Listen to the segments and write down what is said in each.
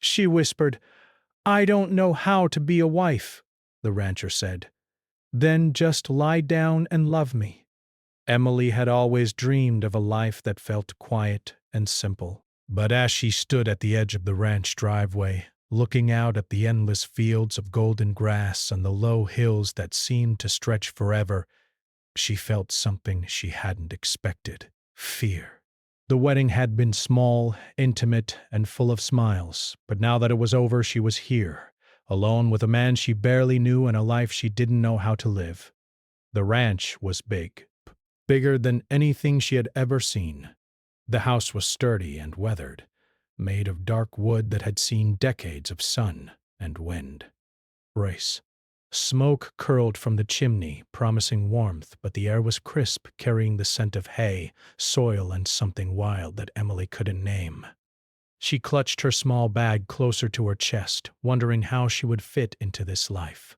She whispered. I don't know how to be a wife, the rancher said. Then just lie down and love me. Emily had always dreamed of a life that felt quiet and simple. But as she stood at the edge of the ranch driveway, looking out at the endless fields of golden grass and the low hills that seemed to stretch forever, she felt something she hadn't expected: fear. The wedding had been small, intimate, and full of smiles, but now that it was over, she was here, alone with a man she barely knew and a life she didn't know how to live. The ranch was big, bigger than anything she had ever seen. The house was sturdy and weathered, made of dark wood that had seen decades of sun and wind. Race. Smoke curled from the chimney, promising warmth, but the air was crisp, carrying the scent of hay, soil, and something wild that Emily couldn't name. She clutched her small bag closer to her chest, wondering how she would fit into this life.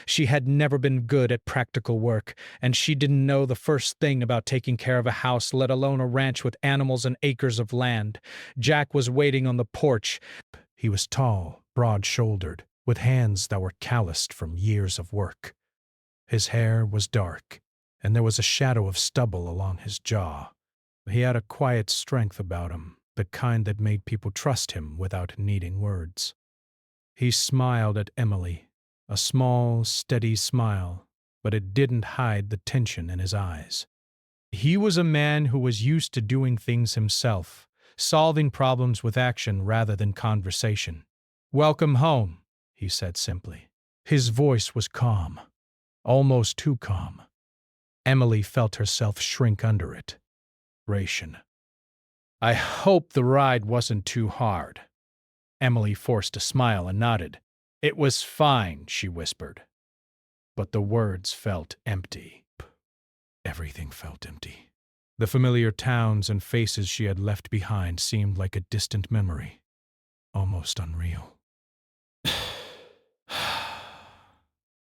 She had never been good at practical work, and she didn't know the first thing about taking care of a house, let alone a ranch with animals and acres of land. Jack was waiting on the porch. He was tall, broad-shouldered, with hands that were calloused from years of work. His hair was dark, and there was a shadow of stubble along his jaw. He had a quiet strength about him, the kind that made people trust him without needing words. He smiled at Emily, a small, steady smile, but it didn't hide the tension in his eyes. He was a man who was used to doing things himself, solving problems with action rather than conversation. "Welcome home," he said simply. His voice was calm, almost too calm. Emily felt herself shrink under it. Ration. "I hope the ride wasn't too hard." Emily forced a smile and nodded. "It was fine," she whispered. But the words felt empty. Everything felt empty. The familiar towns and faces she had left behind seemed like a distant memory, almost unreal.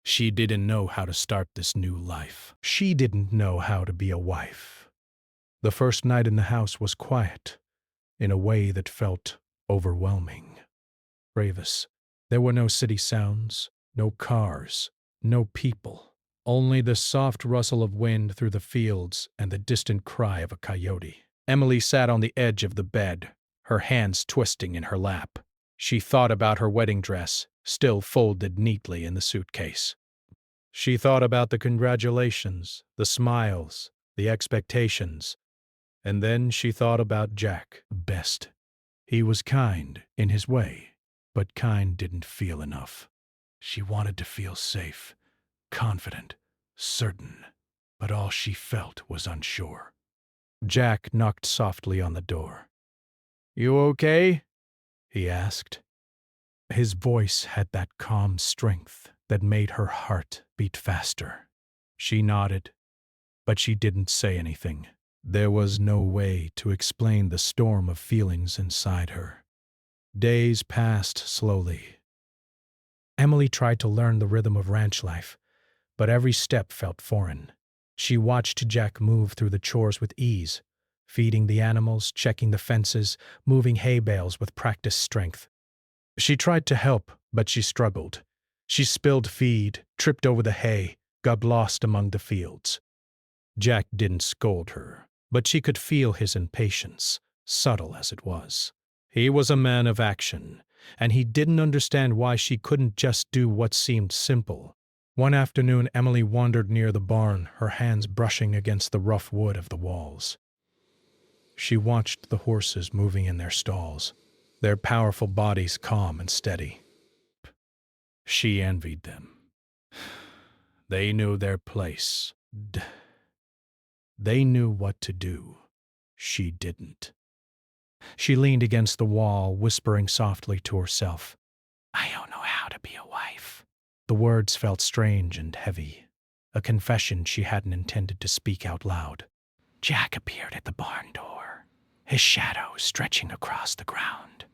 She didn't know how to start this new life. She didn't know how to be a wife. The first night in the house was quiet, in a way that felt overwhelming. Ravis. There were no city sounds, no cars, no people, only the soft rustle of wind through the fields and the distant cry of a coyote. Emily sat on the edge of the bed, her hands twisting in her lap. She thought about her wedding dress, still folded neatly in the suitcase. She thought about the congratulations, the smiles, the expectations, and then she thought about Jack best. He was kind in his way, but kind didn't feel enough. She wanted to feel safe, confident, certain, but all she felt was unsure. Jack knocked softly on the door. "You okay?" he asked. His voice had that calm strength that made her heart beat faster. She nodded, but she didn't say anything. There was no way to explain the storm of feelings inside her. Days passed slowly. Emily tried to learn the rhythm of ranch life, but every step felt foreign. She watched Jack move through the chores with ease, feeding the animals, checking the fences, moving hay bales with practiced strength. She tried to help, but she struggled. She spilled feed, tripped over the hay, got lost among the fields. Jack didn't scold her, but she could feel his impatience, subtle as it was. He was a man of action, and he didn't understand why she couldn't just do what seemed simple. One afternoon, Emily wandered near the barn, her hands brushing against the rough wood of the walls. She watched the horses moving in their stalls, their powerful bodies calm and steady. She envied them. They knew their place. They knew what to do. She didn't. She leaned against the wall, whispering softly to herself, "I don't know how to be a wife." The words felt strange and heavy, a confession she hadn't intended to speak out loud. Jack appeared at the barn door, his shadow stretching across the ground.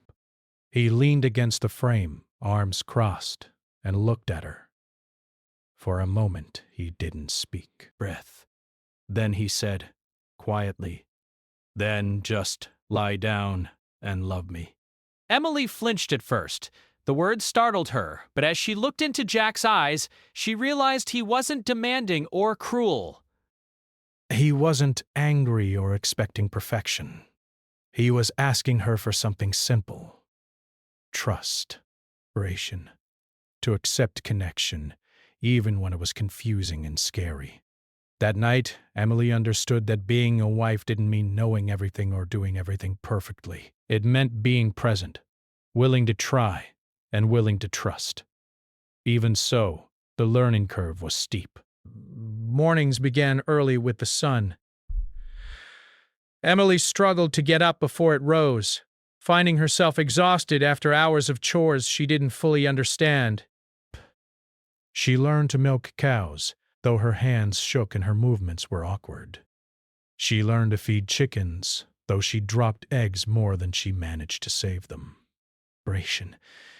He leaned against the frame, arms crossed, and looked at her. For a moment, he didn't speak. Breath. Then he said, quietly, "Then just lie down and love me." Emily flinched at first. The words startled her, but as she looked into Jack's eyes, she realized he wasn't demanding or cruel. He wasn't angry or expecting perfection. He was asking her for something simple. Trust, inspiration, to accept connection, even when it was confusing and scary. That night, Emily understood that being a wife didn't mean knowing everything or doing everything perfectly. It meant being present, willing to try, and willing to trust. Even so, the learning curve was steep. Mornings began early with the sun. Emily struggled to get up before it rose, finding herself exhausted after hours of chores she didn't fully understand. She learned to milk cows, though her hands shook and her movements were awkward. She learned to feed chickens, though she dropped eggs more than she managed to save them.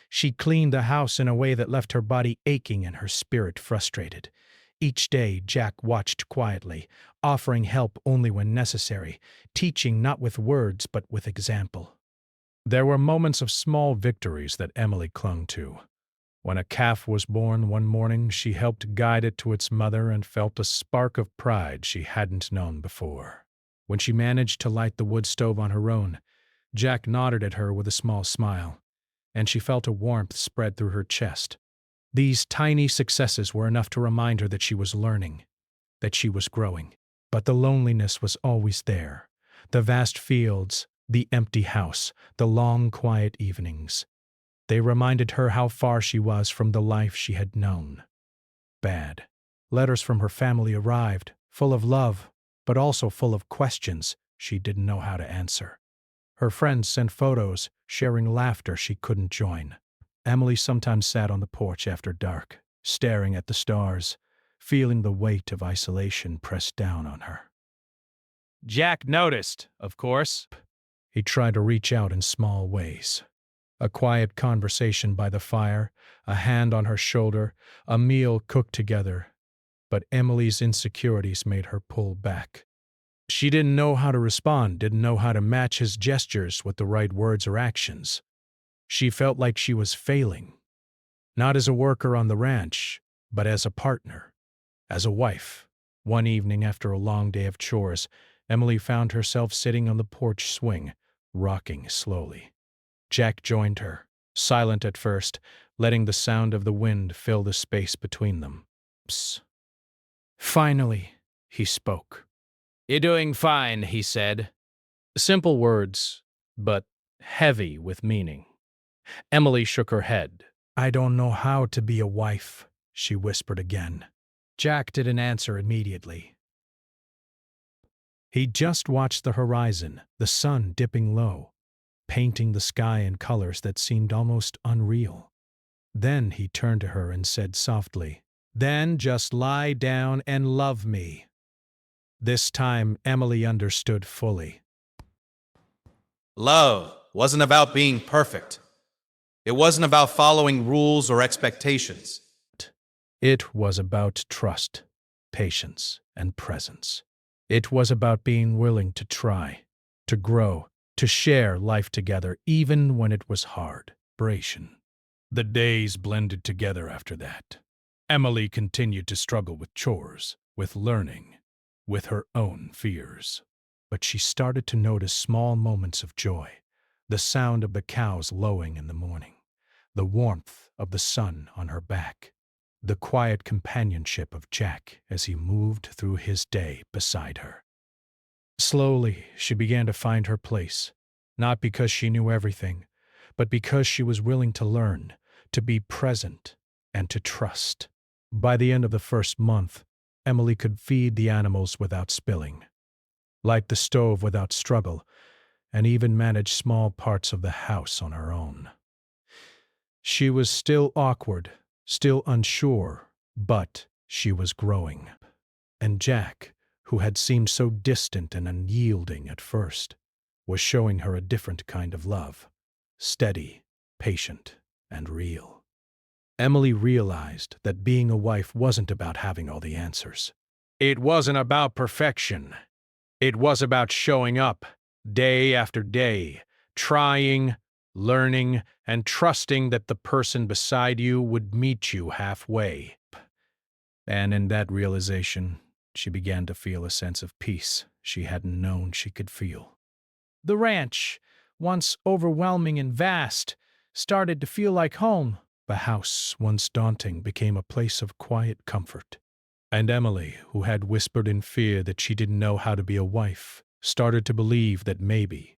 She cleaned the house in a way that left her body aching and her spirit frustrated. Each day, Jack watched quietly, offering help only when necessary, teaching not with words but with example. There were moments of small victories that Emily clung to. When a calf was born one morning, she helped guide it to its mother and felt a spark of pride she hadn't known before. When she managed to light the wood stove on her own, Jack nodded at her with a small smile, and she felt a warmth spread through her chest. These tiny successes were enough to remind her that she was learning, that she was growing. But the loneliness was always there. The vast fields, the empty house, the long, quiet evenings. They reminded her how far she was from the life she had known. Bad. Letters from her family arrived, full of love, but also full of questions she didn't know how to answer. Her friends sent photos, sharing laughter she couldn't join. Emily sometimes sat on the porch after dark, staring at the stars, feeling the weight of isolation press down on her. Jack noticed, of course. He tried to reach out in small ways. A quiet conversation by the fire, a hand on her shoulder, a meal cooked together. But Emily's insecurities made her pull back. She didn't know how to respond, didn't know how to match his gestures with the right words or actions. She felt like she was failing, not as a worker on the ranch, but as a partner, as a wife. One evening after a long day of chores, Emily found herself sitting on the porch swing, rocking slowly. Jack joined her, silent at first, letting the sound of the wind fill the space between them. Psst. Finally, he spoke. "You're doing fine," he said. Simple words, but heavy with meaning. Emily shook her head. "I don't know how to be a wife," she whispered again. Jack didn't answer immediately. He just watched the horizon, the sun dipping low, painting the sky in colors that seemed almost unreal. Then he turned to her and said softly, "Then just lie down and love me." This time, Emily understood fully. Love wasn't about being perfect. It wasn't about following rules or expectations. It was about trust, patience, and presence. It was about being willing to try, to grow, to share life together even when it was hard. The days blended together after that. Emily continued to struggle with chores, with learning, with her own fears. But she started to notice small moments of joy, the sound of the cows lowing in the morning, the warmth of the sun on her back, the quiet companionship of Jack as he moved through his day beside her. Slowly, she began to find her place, not because she knew everything, but because she was willing to learn, to be present, and to trust. By the end of the first month, Emily could feed the animals without spilling, light the stove without struggle, and even manage small parts of the house on her own. She was still awkward, still unsure, but she was growing. And Jack, who had seemed so distant and unyielding at first, was showing her a different kind of love, steady, patient, and real. Emily realized that being a wife wasn't about having all the answers. It wasn't about perfection. It was about showing up, day after day, trying, learning and trusting that the person beside you would meet you halfway. And in that realization, she began to feel a sense of peace she hadn't known she could feel. The ranch, once overwhelming and vast, started to feel like home. The house, once daunting, became a place of quiet comfort. And Emily, who had whispered in fear that she didn't know how to be a wife, started to believe that maybe,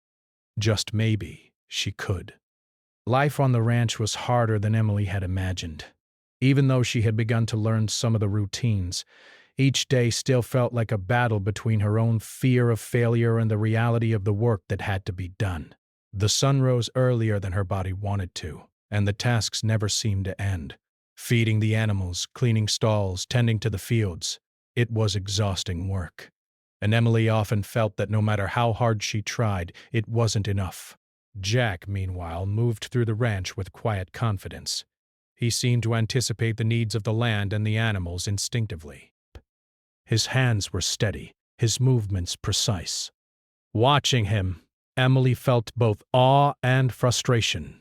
just maybe, she could. Life on the ranch was harder than Emily had imagined. Even though she had begun to learn some of the routines, each day still felt like a battle between her own fear of failure and the reality of the work that had to be done. The sun rose earlier than her body wanted to, and the tasks never seemed to end. Feeding the animals, cleaning stalls, tending to the fields. It was exhausting work. And Emily often felt that no matter how hard she tried, it wasn't enough. Jack, meanwhile, moved through the ranch with quiet confidence. He seemed to anticipate the needs of the land and the animals instinctively. His hands were steady, his movements precise. Watching him, Emily felt both awe and frustration.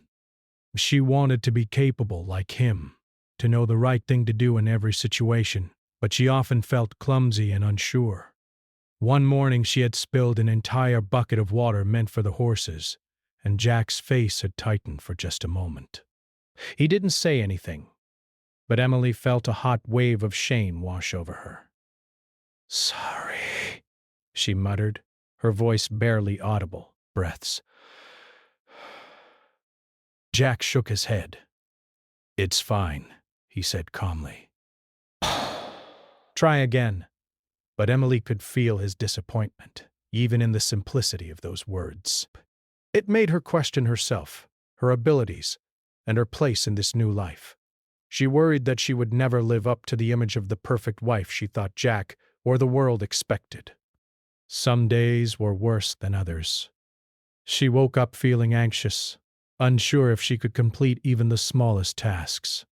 She wanted to be capable like him, to know the right thing to do in every situation, but she often felt clumsy and unsure. One morning she had spilled an entire bucket of water meant for the horses, and Jack's face had tightened for just a moment. He didn't say anything, but Emily felt a hot wave of shame wash over her. "Sorry," she muttered, her voice barely audible, breaths. Jack shook his head. "It's fine," he said calmly. "Try again." But Emily could feel his disappointment, even in the simplicity of those words. It made her question herself, her abilities, and her place in this new life. She worried that she would never live up to the image of the perfect wife she thought Jack or the world expected. Some days were worse than others. She woke up feeling anxious, unsure if she could complete even the smallest tasks.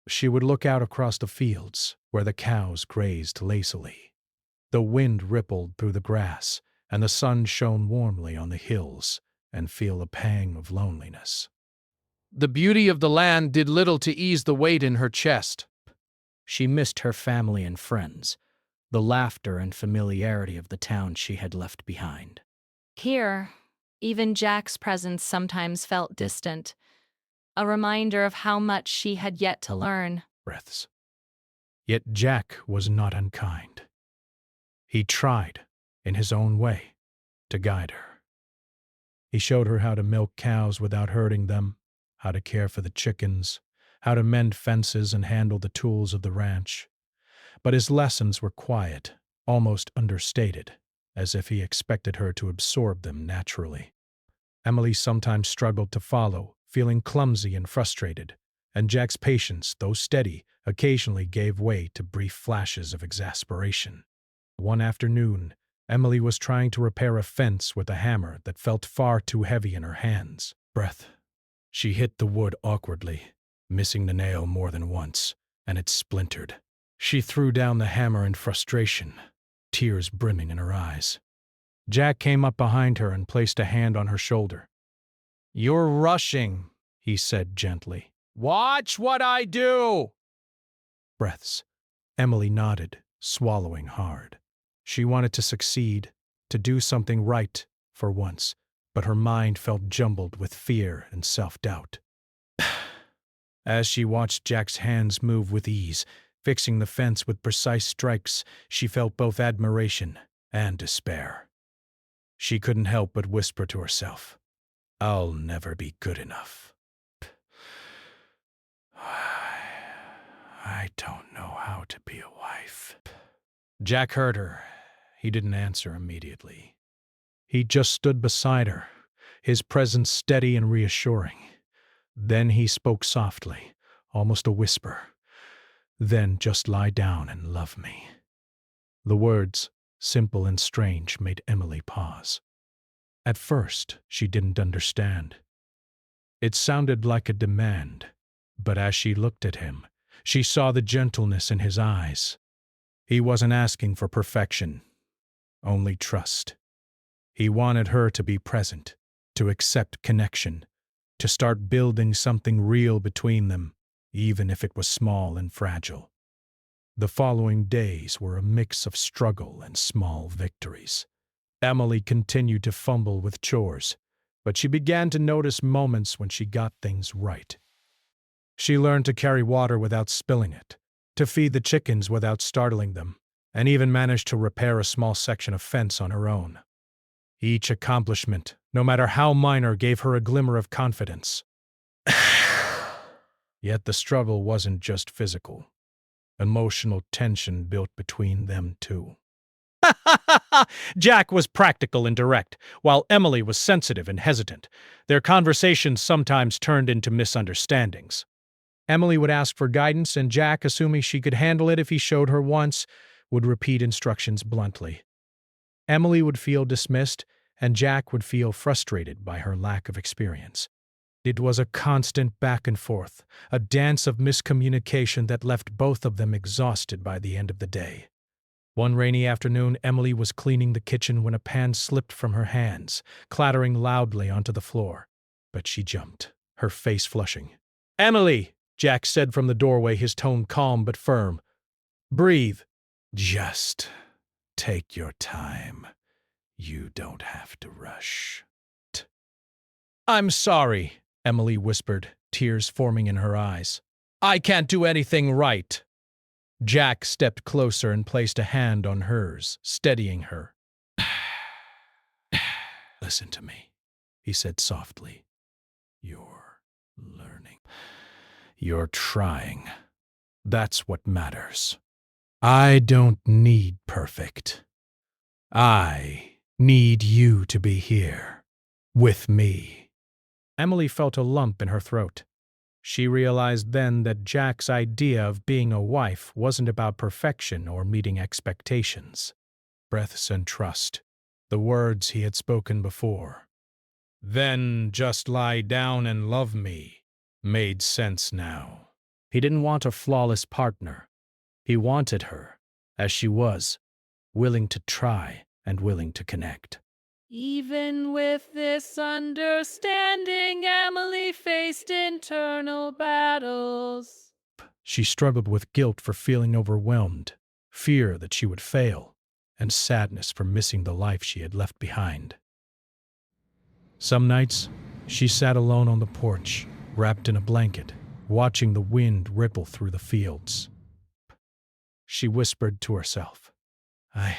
She would look out across the fields, where the cows grazed lazily. The wind rippled through the grass, and the sun shone warmly on the hills, and feel a pang of loneliness. The beauty of the land did little to ease the weight in her chest. She missed her family and friends, the laughter and familiarity of the town she had left behind. Here, even Jack's presence sometimes felt distant, a reminder of how much she had yet to learn. Breaths. Yet Jack was not unkind. He tried, in his own way, to guide her. He showed her how to milk cows without hurting them, how to care for the chickens, how to mend fences and handle the tools of the ranch. But his lessons were quiet, almost understated, as if he expected her to absorb them naturally. Emily sometimes struggled to follow, feeling clumsy and frustrated, and Jack's patience, though steady, occasionally gave way to brief flashes of exasperation. One afternoon, Emily was trying to repair a fence with a hammer that felt far too heavy in her hands. She hit the wood awkwardly, missing the nail more than once, and it splintered. She threw down the hammer in frustration, tears brimming in her eyes. Jack came up behind her and placed a hand on her shoulder. "You're rushing," he said gently. "Watch what I do!" Breaths. Emily nodded, swallowing hard. She wanted to succeed, to do something right for once, but her mind felt jumbled with fear and self-doubt. As she watched Jack's hands move with ease, fixing the fence with precise strikes, she felt both admiration and despair. She couldn't help but whisper to herself, "I'll never be good enough. I don't know how to be a wife." Jack heard her. He didn't answer immediately. He just stood beside her, his presence steady and reassuring. Then he spoke softly, almost a whisper. "Then just lie down and love me." The words, simple and strange, made Emily pause. At first, she didn't understand. It sounded like a demand, but as she looked at him, she saw the gentleness in his eyes. He wasn't asking for perfection, only trust. He wanted her to be present, to accept connection, to start building something real between them, even if it was small and fragile. The following days were a mix of struggle and small victories. Emily continued to fumble with chores, but she began to notice moments when she got things right. She learned to carry water without spilling it, to feed the chickens without startling them, and even managed to repair a small section of fence on her own. Each accomplishment, no matter how minor, gave her a glimmer of confidence. Yet the struggle wasn't just physical. Emotional tension built between them too. Jack was practical and direct, while Emily was sensitive and hesitant. Their conversations sometimes turned into misunderstandings. Emily would ask for guidance, and Jack, assuming she could handle it if he showed her once, would repeat instructions bluntly. Emily would feel dismissed, and Jack would feel frustrated by her lack of experience. It was a constant back and forth, a dance of miscommunication that left both of them exhausted by the end of the day. One rainy afternoon, Emily was cleaning the kitchen when a pan slipped from her hands, clattering loudly onto the floor. But she jumped, her face flushing. "Emily!" Jack said from the doorway, his tone calm but firm. "Breathe. Just take your time. You don't have to rush." "I'm sorry," Emily whispered, tears forming in her eyes. "I can't do anything right." Jack stepped closer and placed a hand on hers, steadying her. "Listen to me," he said softly. "You're learning. You're trying. That's what matters. I don't need perfect. I need you to be here, with me." Emily felt a lump in her throat. She realized then that Jack's idea of being a wife wasn't about perfection or meeting expectations. Breaths and trust, the words he had spoken before. "Then just lie down and love me," made sense now. He didn't want a flawless partner. He wanted her, as she was, willing to try and willing to connect. Even with this understanding, Emily faced internal battles. She struggled with guilt for feeling overwhelmed, fear that she would fail, and sadness for missing the life she had left behind. Some nights, she sat alone on the porch, wrapped in a blanket, watching the wind ripple through the fields. She whispered to herself, I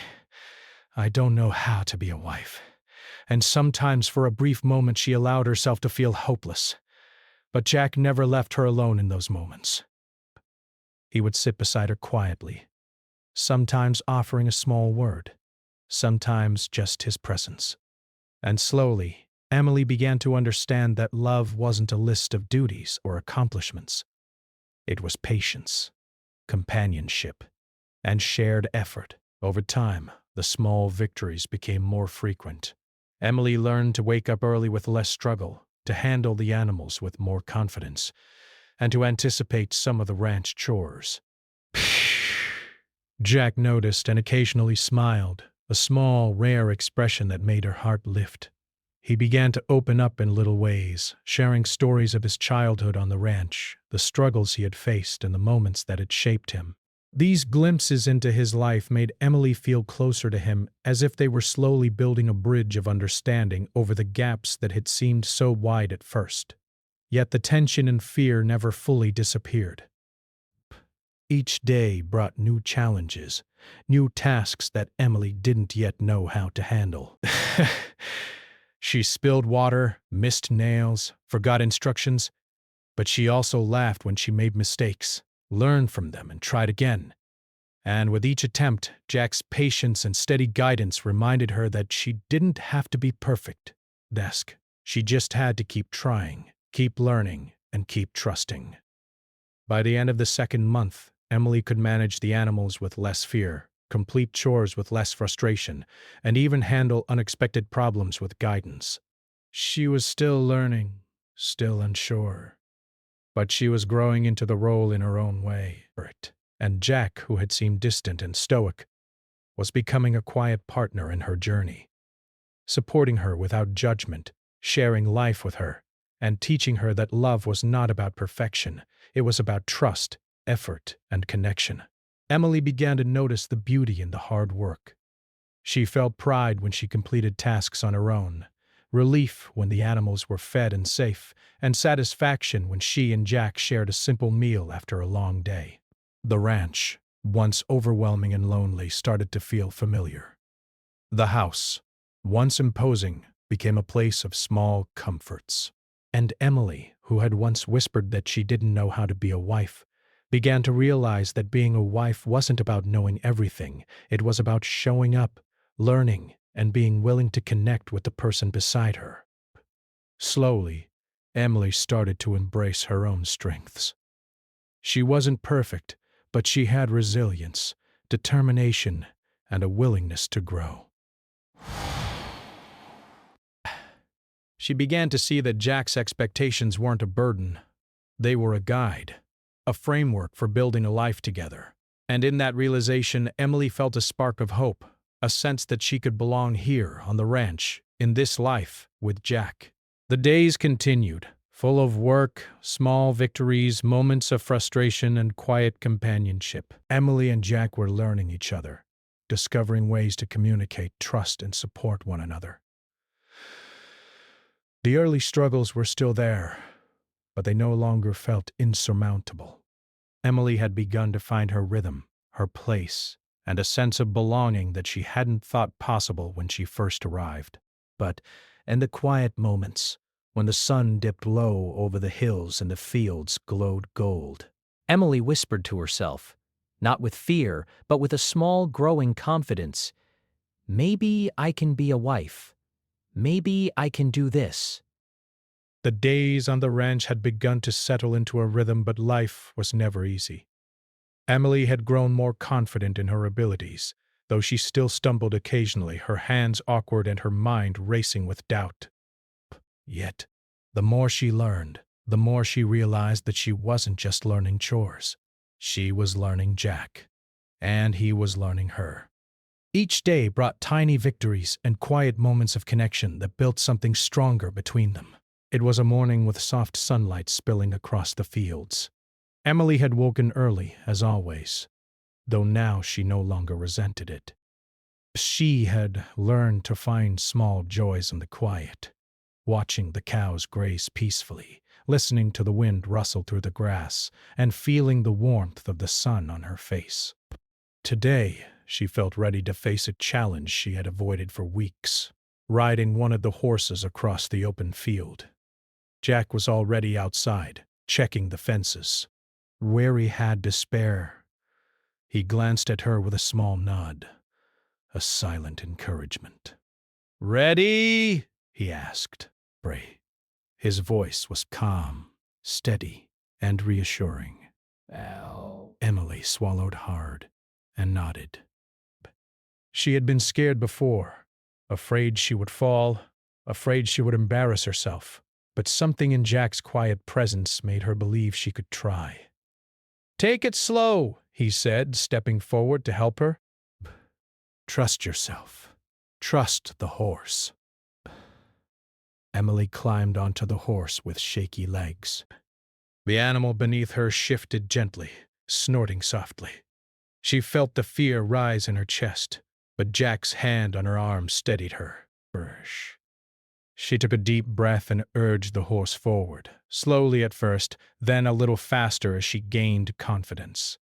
don't know how to be a wife. And sometimes for a brief moment she allowed herself to feel hopeless. But Jack never left her alone in those moments. He would sit beside her quietly, sometimes offering a small word, sometimes just his presence. And slowly, Emily began to understand that love wasn't a list of duties or accomplishments. It was patience, companionship, and shared effort. Over time, the small victories became more frequent. Emily learned to wake up early with less struggle, to handle the animals with more confidence, and to anticipate some of the ranch chores. Jack noticed and occasionally smiled, a small, rare expression that made her heart lift. He began to open up in little ways, sharing stories of his childhood on the ranch, the struggles he had faced, and the moments that had shaped him. These glimpses into his life made Emily feel closer to him, as if they were slowly building a bridge of understanding over the gaps that had seemed so wide at first. Yet the tension and fear never fully disappeared. Each day brought new challenges, new tasks that Emily didn't yet know how to handle. She spilled water, missed nails, forgot instructions, but she also laughed when she made mistakes, learned from them, and tried again. And with each attempt, Jack's patience and steady guidance reminded her that she didn't have to be perfect. She just had to keep trying, keep learning, and keep trusting. By the end of the second month, Emily could manage the animals with less fear, complete chores with less frustration, and even handle unexpected problems with guidance. She was still learning, still unsure, but she was growing into the role in her own way. And Jack, who had seemed distant and stoic, was becoming a quiet partner in her journey, supporting her without judgment, sharing life with her, and teaching her that love was not about perfection. It was about trust, effort, and connection. Emily began to notice the beauty in the hard work. She felt pride when she completed tasks on her own, relief when the animals were fed and safe, and satisfaction when she and Jack shared a simple meal after a long day. The ranch, once overwhelming and lonely, started to feel familiar. The house, once imposing, became a place of small comforts. And Emily, who had once whispered that she didn't know how to be a wife, began to realize that being a wife wasn't about knowing everything. It was about showing up, learning, and being willing to connect with the person beside her. Slowly, Emily started to embrace her own strengths. She wasn't perfect, but she had resilience, determination, and a willingness to grow. She began to see that Jack's expectations weren't a burden. They were a guide, a framework for building a life together. And in that realization, Emily felt a spark of hope, a sense that she could belong here on the ranch, in this life, with Jack. The days continued, full of work, small victories, moments of frustration, and quiet companionship. Emily and Jack were learning each other, discovering ways to communicate, trust, and support one another. The early struggles were still there, but they no longer felt insurmountable. Emily had begun to find her rhythm, her place, and a sense of belonging that she hadn't thought possible when she first arrived. But in the quiet moments, when the sun dipped low over the hills and the fields glowed gold, Emily whispered to herself, not with fear, but with a small growing confidence, "Maybe I can be a wife. Maybe I can do this." the days on the ranch had begun to settle into a rhythm, but life was never easy. Emily had grown more confident in her abilities, though she still stumbled occasionally, her hands awkward and her mind racing with doubt. Yet, the more she learned, the more she realized that she wasn't just learning chores. She was learning Jack, and he was learning her. Each day brought tiny victories and quiet moments of connection that built something stronger between them. It was a morning with soft sunlight spilling across the fields. Emily had woken early, as always, though now she no longer resented it. She had learned to find small joys in the quiet, watching the cows graze peacefully, listening to the wind rustle through the grass, and feeling the warmth of the sun on her face. Today, she felt ready to face a challenge she had avoided for weeks, riding one of the horses across the open field. Jack was already outside, checking the fences. Where he had despair, he glanced at her with a small nod, a silent encouragement. "Ready?" he asked. Bray. His voice was calm, steady, and reassuring. Emily swallowed hard and nodded. She had been scared before, afraid she would fall, afraid she would embarrass herself, but something in Jack's quiet presence made her believe she could try. "Take it slow," he said, stepping forward to help her. "Trust yourself. Trust the horse." Emily climbed onto the horse with shaky legs. The animal beneath her shifted gently, snorting softly. She felt the fear rise in her chest, but Jack's hand on her arm steadied her. She took a deep breath and urged the horse forward, slowly at first, then a little faster as she gained confidence.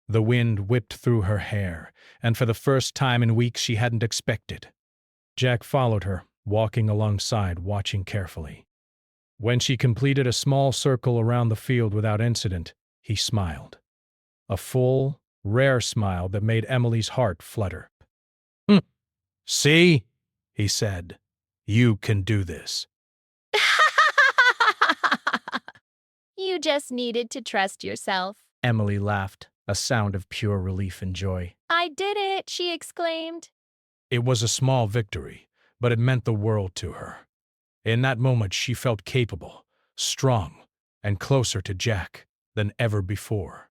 The wind whipped through her hair, and for the first time in weeks she hadn't expected. Jack followed her, walking alongside, watching carefully. When she completed a small circle around the field without incident, he smiled. A full, rare smile that made Emily's heart flutter. "See?" he said. "You can do this." You just needed to trust yourself. Emily laughed, a sound of pure relief and joy. I did it, she exclaimed. It was a small victory, but it meant the world to her. In that moment, she felt capable, strong, and closer to Jack than ever before.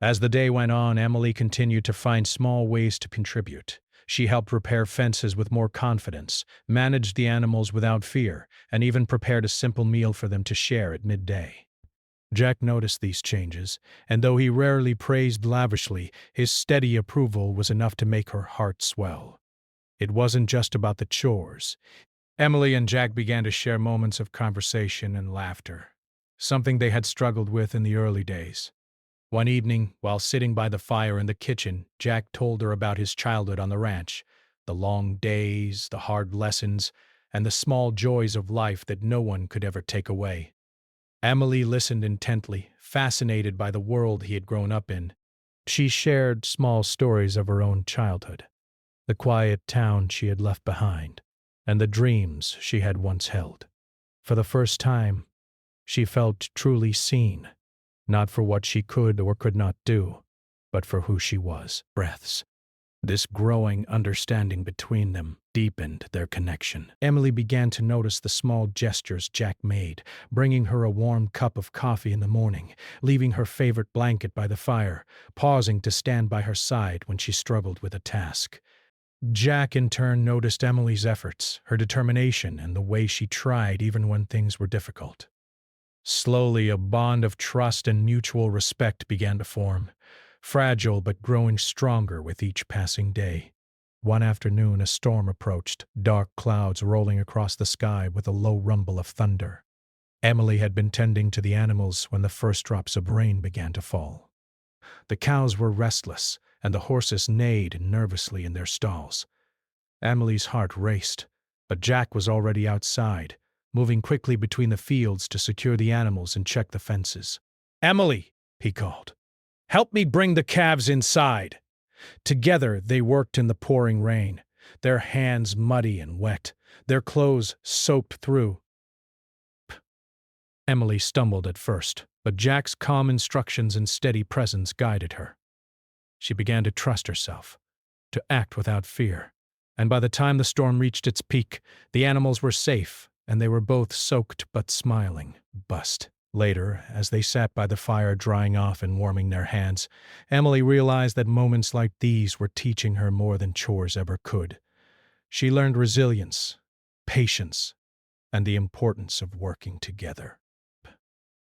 As the day went on, Emily continued to find small ways to contribute. She helped repair fences with more confidence, managed the animals without fear, and even prepared a simple meal for them to share at midday. Jack noticed these changes, and though he rarely praised lavishly, his steady approval was enough to make her heart swell. It wasn't just about the chores. Emily and Jack began to share moments of conversation and laughter, something they had struggled with in the early days. One evening, while sitting by the fire in the kitchen, Jack told her about his childhood on the ranch, the long days, the hard lessons, and the small joys of life that no one could ever take away. Emily listened intently, fascinated by the world he had grown up in. She shared small stories of her own childhood, the quiet town she had left behind, and the dreams she had once held. For the first time, she felt truly seen, not for what she could or could not do, but for who she was. Breaths. This growing understanding between them deepened their connection. Emily began to notice the small gestures Jack made, bringing her a warm cup of coffee in the morning, leaving her favorite blanket by the fire, pausing to stand by her side when she struggled with a task. Jack, in turn, noticed Emily's efforts, her determination, and the way she tried even when things were difficult. Slowly, a bond of trust and mutual respect began to form, fragile but growing stronger with each passing day. One afternoon, a storm approached, dark clouds rolling across the sky with a low rumble of thunder. Emily had been tending to the animals when the first drops of rain began to fall. The cows were restless, and the horses neighed nervously in their stalls. Emily's heart raced, but Jack was already outside, moving quickly between the fields to secure the animals and check the fences. "Emily," he called, "help me bring the calves inside." Together they worked in the pouring rain, their hands muddy and wet, their clothes soaked through. Emily stumbled at first, but Jack's calm instructions and steady presence guided her. She began to trust herself, to act without fear, and by the time the storm reached its peak, the animals were safe, and they were both soaked but smiling. Later, as they sat by the fire drying off and warming their hands, Emily realized that moments like these were teaching her more than chores ever could. She learned resilience, patience, and the importance of working together.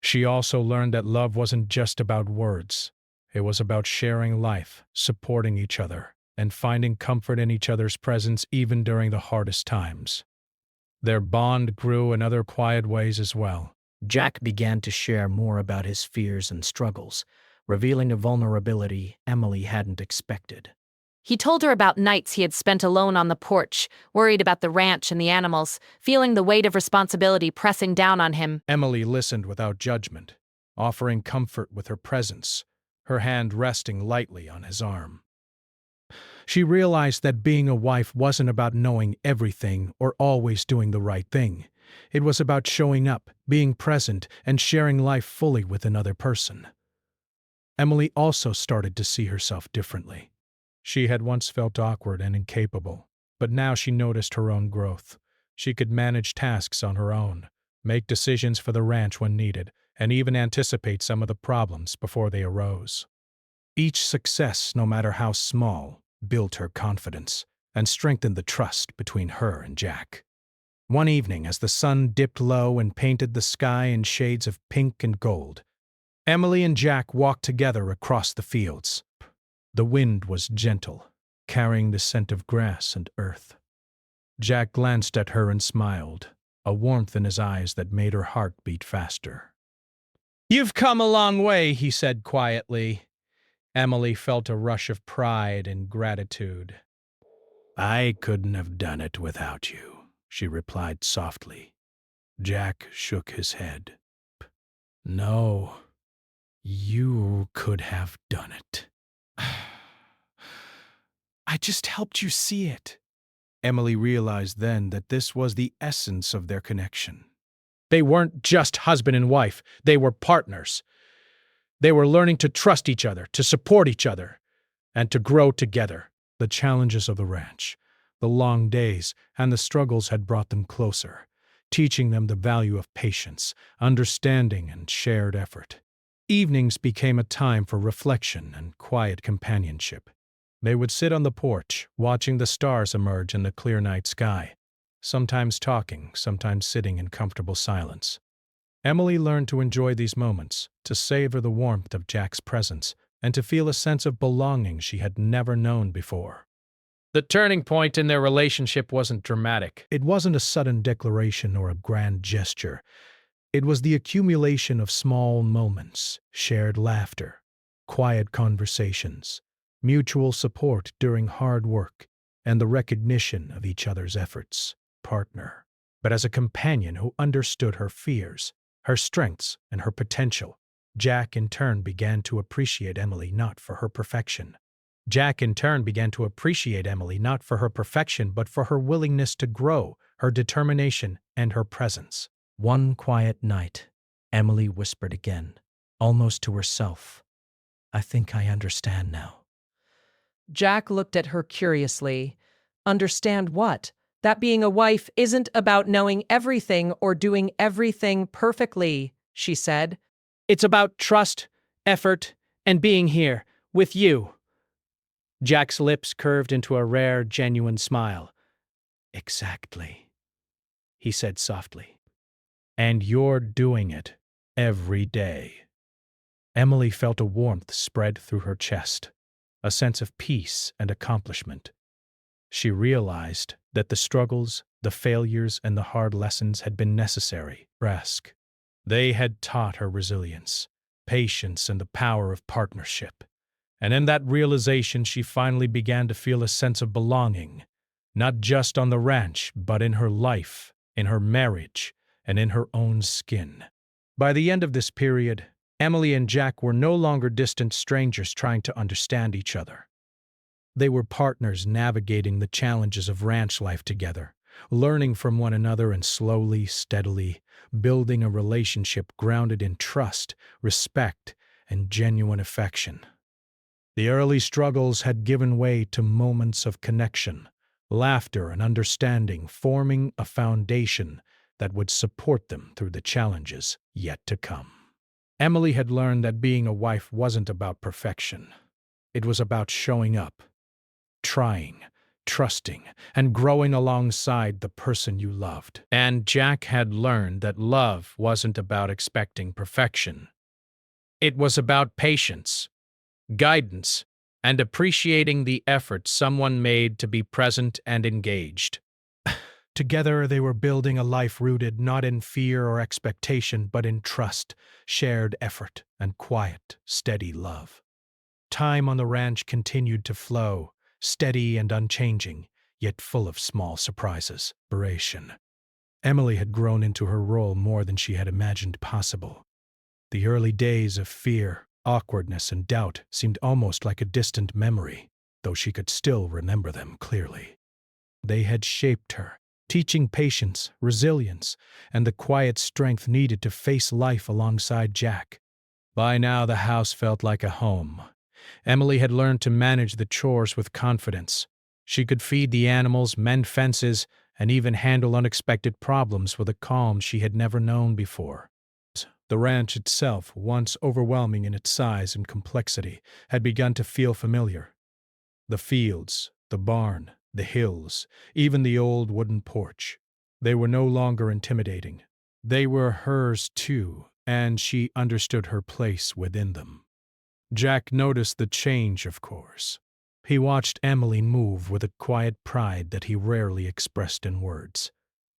She also learned that love wasn't just about words. It was about sharing life, supporting each other, and finding comfort in each other's presence even during the hardest times. Their bond grew in other quiet ways as well. Jack began to share more about his fears and struggles, revealing a vulnerability Emily hadn't expected. He told her about nights he had spent alone on the porch, worried about the ranch and the animals, feeling the weight of responsibility pressing down on him. Emily listened without judgment, offering comfort with her presence, her hand resting lightly on his arm. She realized that being a wife wasn't about knowing everything or always doing the right thing. It was about showing up, being present, and sharing life fully with another person. Emily also started to see herself differently. She had once felt awkward and incapable, but now she noticed her own growth. She could manage tasks on her own, make decisions for the ranch when needed, and even anticipate some of the problems before they arose. Each success, no matter how small, built her confidence and strengthened the trust between her and Jack. One evening, as the sun dipped low and painted the sky in shades of pink and gold, Emily and Jack walked together across the fields. The wind was gentle, carrying the scent of grass and earth. Jack glanced at her and smiled, a warmth in his eyes that made her heart beat faster. "You've come a long way," he said quietly. Emily felt a rush of pride and gratitude. "I couldn't have done it without you," she replied softly. Jack shook his head. "No, you could have done it." "I just helped you see it." Emily realized then that this was the essence of their connection. They weren't just husband and wife, they were partners. They were learning to trust each other, to support each other, and to grow together. The challenges of the ranch, the long days, and the struggles had brought them closer, teaching them the value of patience, understanding, and shared effort. Evenings became a time for reflection and quiet companionship. They would sit on the porch, watching the stars emerge in the clear night sky, sometimes talking, sometimes sitting in comfortable silence. Emily learned to enjoy these moments, to savor the warmth of Jack's presence, and to feel a sense of belonging she had never known before. The turning point in their relationship wasn't dramatic. It wasn't a sudden declaration or a grand gesture. It was the accumulation of small moments, shared laughter, quiet conversations, mutual support during hard work, and the recognition of each other's efforts. Partner, but as a companion who understood her fears, her strengths, and her potential. Jack in turn began to appreciate Emily not for her perfection. But for her willingness to grow, her determination, and her presence. One quiet night, Emily whispered again, almost to herself, "I think I understand now." Jack looked at her curiously. Understand what? That being a wife isn't about knowing everything or doing everything perfectly, she said. It's about trust, effort, and being here, with you. Jack's lips curved into a rare, genuine smile. Exactly, he said softly. And you're doing it every day. Emily felt a warmth spread through her chest, a sense of peace and accomplishment. She realized that the struggles, the failures, and the hard lessons had been necessary. They had taught her resilience, patience, and the power of partnership. And in that realization, she finally began to feel a sense of belonging, not just on the ranch, but in her life, in her marriage, and in her own skin. By the end of this period, Emily and Jack were no longer distant strangers trying to understand each other. They were partners navigating the challenges of ranch life together, learning from one another and slowly, steadily building a relationship grounded in trust, respect, and genuine affection. The early struggles had given way to moments of connection, laughter, and understanding, forming a foundation that would support them through the challenges yet to come. Emily had learned that being a wife wasn't about perfection. It was about showing up, trying, trusting, and growing alongside the person you loved. And Jack had learned that love wasn't about expecting perfection. It was about patience, guidance, and appreciating the effort someone made to be present and engaged. Together, they were building a life rooted not in fear or expectation, but in trust, shared effort, and quiet, steady love. Time on the ranch continued to flow, steady and unchanging, yet full of small surprises. Emily had grown into her role more than she had imagined possible. The early days of fear, awkwardness, and doubt seemed almost like a distant memory, though she could still remember them clearly. They had shaped her, teaching patience, resilience, and the quiet strength needed to face life alongside Jack. By now, the house felt like a home. Emily had learned to manage the chores with confidence. She could feed the animals, mend fences, and even handle unexpected problems with a calm she had never known before. The ranch itself, once overwhelming in its size and complexity, had begun to feel familiar. The fields, the barn, the hills, even the old wooden porch. They were no longer intimidating. They were hers too, and she understood her place within them. Jack noticed the change, of course. He watched Emily move with a quiet pride that he rarely expressed in words.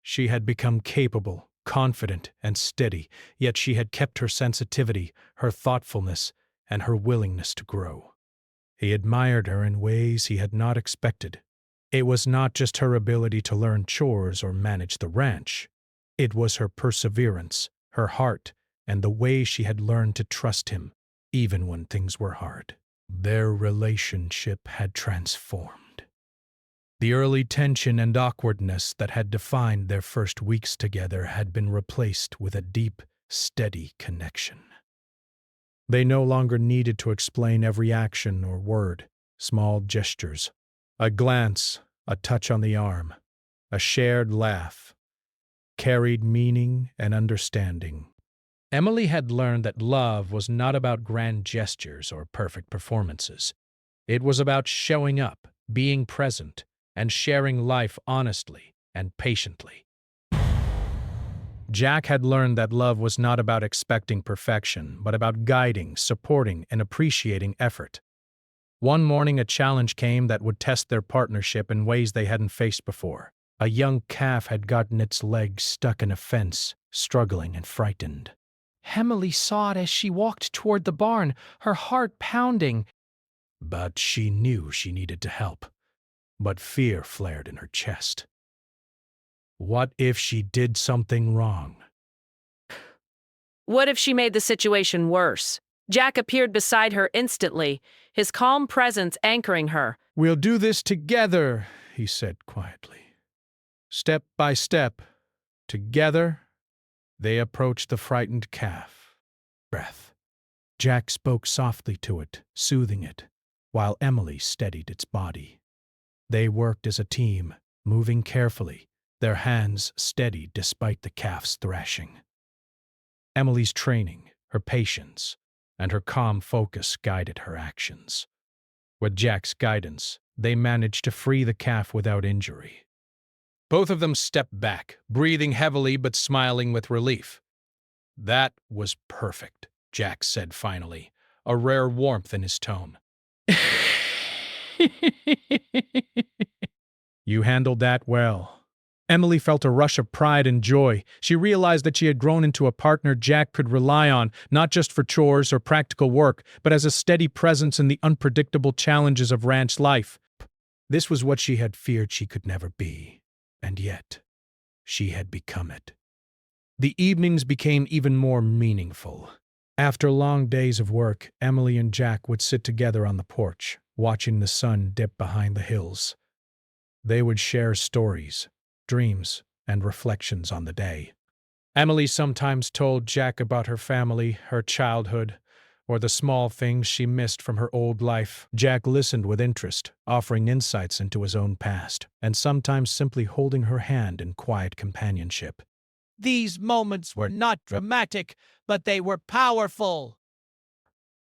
She had become capable, confident, and steady, yet she had kept her sensitivity, her thoughtfulness, and her willingness to grow. He admired her in ways he had not expected. It was not just her ability to learn chores or manage the ranch. It was her perseverance, her heart, and the way she had learned to trust him, even when things were hard. Their relationship had transformed. The early tension and awkwardness that had defined their first weeks together had been replaced with a deep, steady connection. They no longer needed to explain every action or word. Small gestures, a glance, a touch on the arm, a shared laugh, carried meaning and understanding. Emily had learned that love was not about grand gestures or perfect performances. It was about showing up, being present, and sharing life honestly and patiently. Jack had learned that love was not about expecting perfection, but about guiding, supporting, and appreciating effort. One morning, a challenge came that would test their partnership in ways they hadn't faced before. A young calf had gotten its leg stuck in a fence, struggling and frightened. Emily saw it as she walked toward the barn, her heart pounding. But she knew she needed to help. But fear flared in her chest. What if she did something wrong? What if she made the situation worse? Jack appeared beside her instantly, his calm presence anchoring her. "We'll do this together," he said quietly. Step by step, together, they approached the frightened calf. Breath. Jack spoke softly to it, soothing it, while Emily steadied its body. They worked as a team, moving carefully, their hands steady despite the calf's thrashing. Emily's training, her patience, and her calm focus guided her actions. With Jack's guidance, they managed to free the calf without injury. Both of them stepped back, breathing heavily but smiling with relief. "That was perfect," Jack said finally, a rare warmth in his tone. "You handled that well." Emily felt a rush of pride and joy. She realized that she had grown into a partner Jack could rely on, not just for chores or practical work, but as a steady presence in the unpredictable challenges of ranch life. This was what she had feared she could never be, and yet, she had become it. The evenings became even more meaningful. After long days of work, Emily and Jack would sit together on the porch, watching the sun dip behind the hills. They would share stories, dreams, and reflections on the day. Emily sometimes told Jack about her family, her childhood, or the small things she missed from her old life. Jack listened with interest, offering insights into his own past, and sometimes simply holding her hand in quiet companionship. These moments were not dramatic, but they were powerful.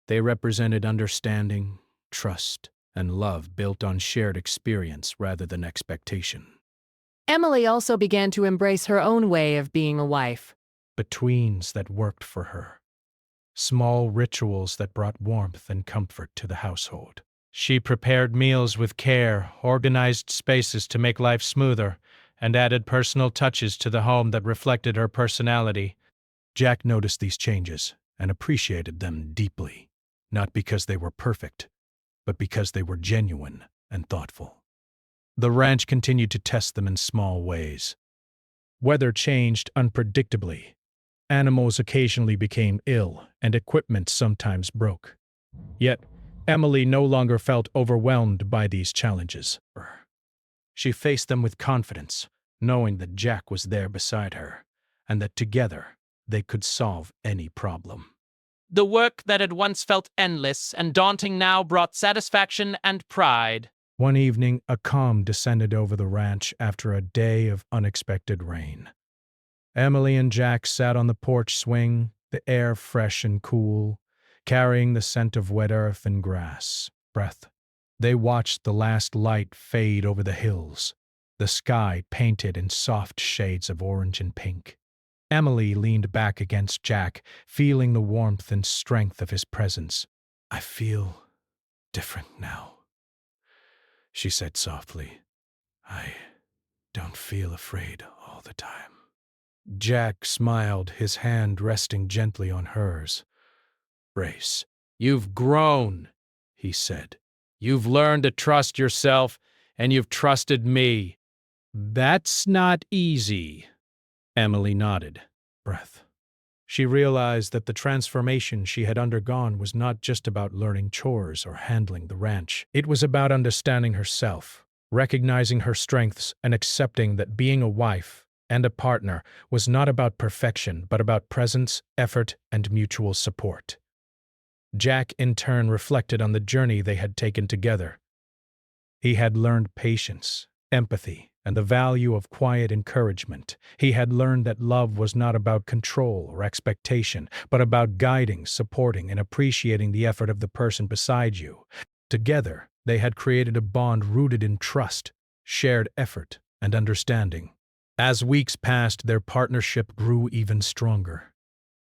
They represented understanding, trust, and love built on shared experience rather than expectation. Emily also began to embrace her own way of being a wife. Betweens that worked for her. Small rituals that brought warmth and comfort to the household. She prepared meals with care, organized spaces to make life smoother, and added personal touches to the home that reflected her personality. Jack noticed these changes and appreciated them deeply, not because they were perfect, but because they were genuine and thoughtful. The ranch continued to test them in small ways. Weather changed unpredictably. Animals occasionally became ill, and equipment sometimes broke. Yet, Emily no longer felt overwhelmed by these challenges. She faced them with confidence, knowing that Jack was there beside her, and that together they could solve any problem. The work that had once felt endless and daunting now brought satisfaction and pride. One evening, a calm descended over the ranch after a day of unexpected rain. Emily and Jack sat on the porch swing, the air fresh and cool, carrying the scent of wet earth and grass. Breath. They watched the last light fade over the hills, the sky painted in soft shades of orange and pink. Emily leaned back against Jack, feeling the warmth and strength of his presence. "I feel different now," she said softly. "I don't feel afraid all the time." Jack smiled, his hand resting gently on hers. "Brace. You've grown," he said. "You've learned to trust yourself, and you've trusted me." "That's not easy." Emily nodded. Breath. She realized that the transformation she had undergone was not just about learning chores or handling the ranch. It was about understanding herself, recognizing her strengths, and accepting that being a wife and a partner was not about perfection, but about presence, effort, and mutual support. Jack, in turn, reflected on the journey they had taken together. He had learned patience, empathy, and the value of quiet encouragement. He had learned that love was not about control or expectation, but about guiding, supporting, and appreciating the effort of the person beside you. Together, they had created a bond rooted in trust, shared effort, and understanding. As weeks passed, their partnership grew even stronger.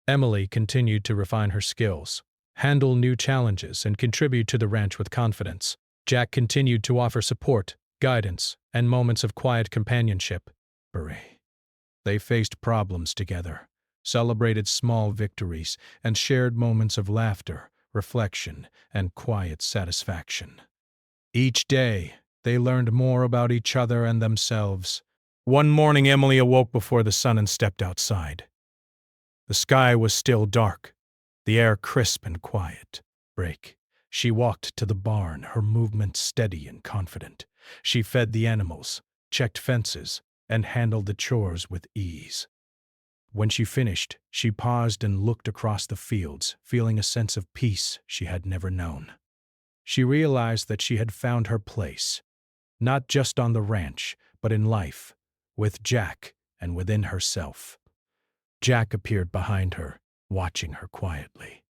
Emily continued to refine her skills, handle new challenges, and contribute to the ranch with confidence. Jack continued to offer support, guidance, and moments of quiet companionship. They faced problems together, celebrated small victories, and shared moments of laughter, reflection, and quiet satisfaction. Each day, they learned more about each other and themselves. One morning, Emily awoke before the sun and stepped outside. The sky was still dark, the air crisp and quiet. She walked to the barn, her movements steady and confident. She fed the animals, checked fences, and handled the chores with ease. When she finished, she paused and looked across the fields, feeling a sense of peace she had never known. She realized that she had found her place, not just on the ranch, but in life, with Jack and within herself. Jack appeared behind her, watching her quietly.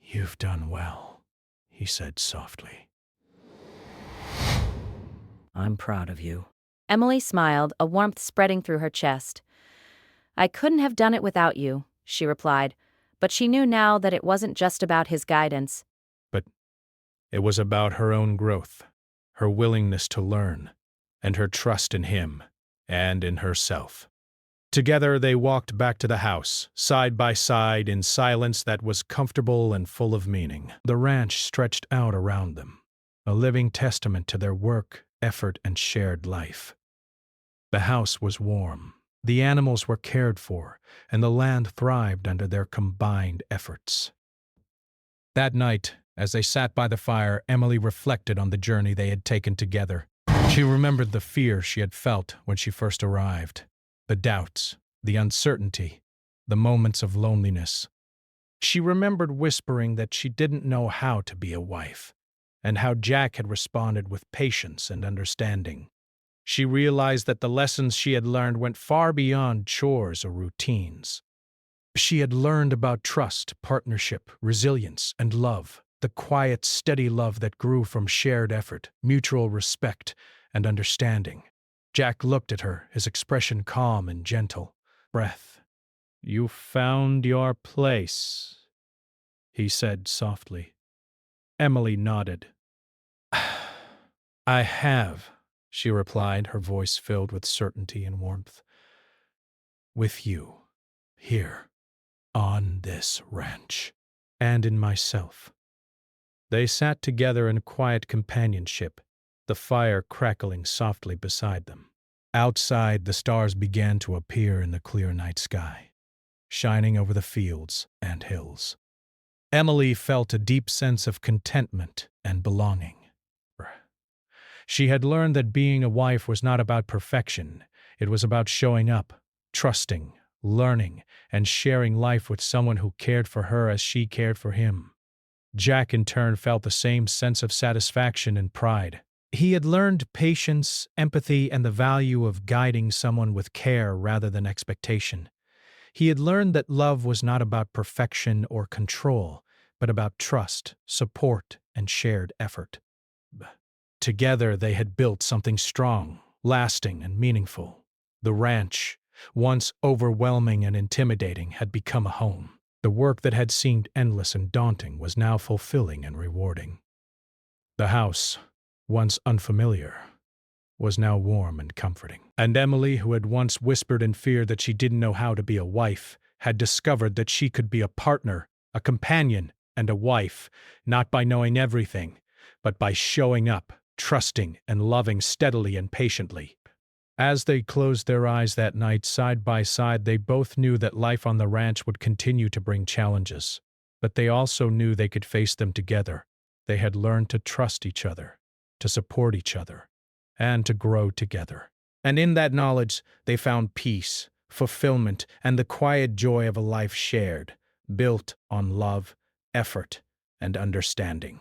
"You've done well," he said softly. I'm proud of you. Emily smiled, a warmth spreading through her chest. "I couldn't have done it without you," she replied, but she knew now that it wasn't just about his guidance. But it was about her own growth, her willingness to learn, and her trust in him and in herself. Together they walked back to the house, side by side in silence that was comfortable and full of meaning. The ranch stretched out around them, a living testament to their work, effort, and shared life. The house was warm, the animals were cared for, and the land thrived under their combined efforts. That night, as they sat by the fire, Emily reflected on the journey they had taken together. She remembered the fear she had felt when she first arrived, the doubts, the uncertainty, the moments of loneliness. She remembered whispering that she didn't know how to be a wife, and how Jack had responded with patience and understanding. She realized that the lessons she had learned went far beyond chores or routines. She had learned about trust, partnership, resilience, and love, the quiet, steady love that grew from shared effort, mutual respect, and understanding. Jack looked at her, his expression calm and gentle. "You found your place," he said softly. Emily nodded. "I have," she replied, her voice filled with certainty and warmth. "With you, here, on this ranch, and in myself." They sat together in quiet companionship, the fire crackling softly beside them. Outside, the stars began to appear in the clear night sky, shining over the fields and hills. Emily felt a deep sense of contentment and belonging. She had learned that being a wife was not about perfection. It was about showing up, trusting, learning, and sharing life with someone who cared for her as she cared for him. Jack, in turn, felt the same sense of satisfaction and pride. He had learned patience, empathy, and the value of guiding someone with care rather than expectation. He had learned that love was not about perfection or control, but about trust, support, and shared effort. Together, they had built something strong, lasting, and meaningful. The ranch, once overwhelming and intimidating, had become a home. The work that had seemed endless and daunting was now fulfilling and rewarding. The house, once unfamiliar, was now warm and comforting. And Emily, who had once whispered in fear that she didn't know how to be a wife, had discovered that she could be a partner, a companion, and a wife, not by knowing everything, but by showing up, trusting, and loving steadily and patiently. As they closed their eyes that night side by side, they both knew that life on the ranch would continue to bring challenges, but they also knew they could face them together. They had learned to trust each other, to support each other, and to grow together. And in that knowledge, they found peace, fulfillment, and the quiet joy of a life shared, built on love, effort, and understanding.